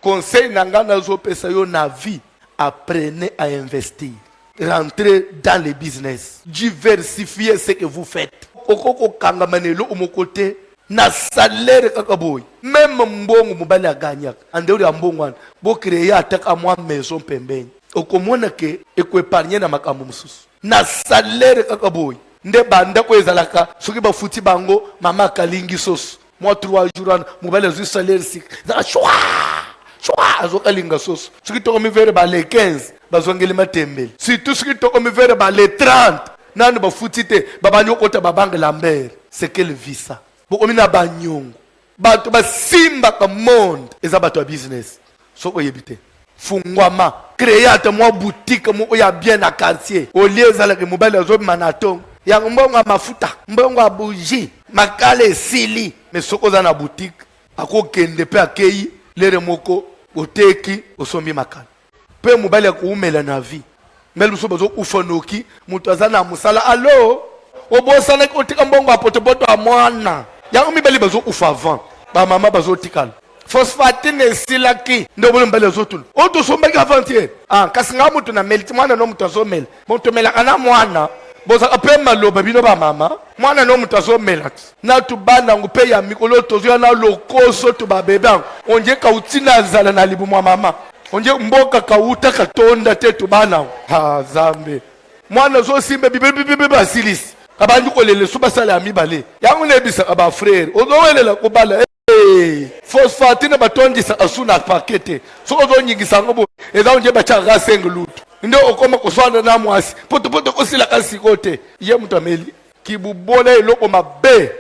conseil nangana zo pesa yo na vie, apprenez à investir. Rentrez dans le business. Diversifiez ce que vous faites. Okoko kangamanelo au mon côté. Na salaire kakaboy. Même Mbongo Mibali a gagné. Andeur ya Mbongo wana. Bo créer attaque à moi maison pembeni. Okomona ke eko épargner na makambo mususu. Na salaire kakaboy. Nde banda ko ezalaka soki ba futi bango mama kalingi sauce. Moi 3 jours Mibali a salaire sik. Za chwa. Chwa azokalinga sauce. Soki to komi vere ba le 15 bazongeli matembele. Si tout soki to komi vere ba le 30 nanu ba futi te babanyo kota babanga lambert. C'est quelle vie ça? Bokomina banyongo. Bato ba simba ka monde eza bato ya business. Soko yebite. Fungwama créer ata moi boutique mo ya bien na quartier. Au lieu ezala ke Mibali azo manaton. Ya mbongo mafuta, mbongo bougie, makale sili. Mais soko za na boutique ako kende pe akei lere moko oteki osombi makala. Pe Mibali akuumela na vie. Melu so bazo ufonoki mutu azana musala allo obosana ko tika mbongo apotopoto a mwana. Ya Mibali bazo ufa avant. Ba mama bazo tikala. Phosphatine silaki ndobolo Mibali bazo tulu. Oto sombaki avantier. Ah kasinga mutu na melti mwana no mutu azomela. Mutu mela kana mwana. Boza apema loba bino ba mama. Mwana no mutu azomela. Na tubana ngupe ya mikolo tozo na lokoso to ba bebe. Onje ka utina zala na libu mwa mama. Onje mboka kauta katonda tetu bana. Ha zambe. Mwana zo simbe bibe basilisi. Abandu kolele suba sala Mibali. Yangu nebisa aba frère. Ozowelela kubala. Phosphatine batondisa asuna pakete. So ozonyingisa ngobo. Eza onje bachaga sengulutu. Ndo okoma kuswana na mwasi. Poto ko sila kasikote. Ye mutameli. Kibubole eloko mabe.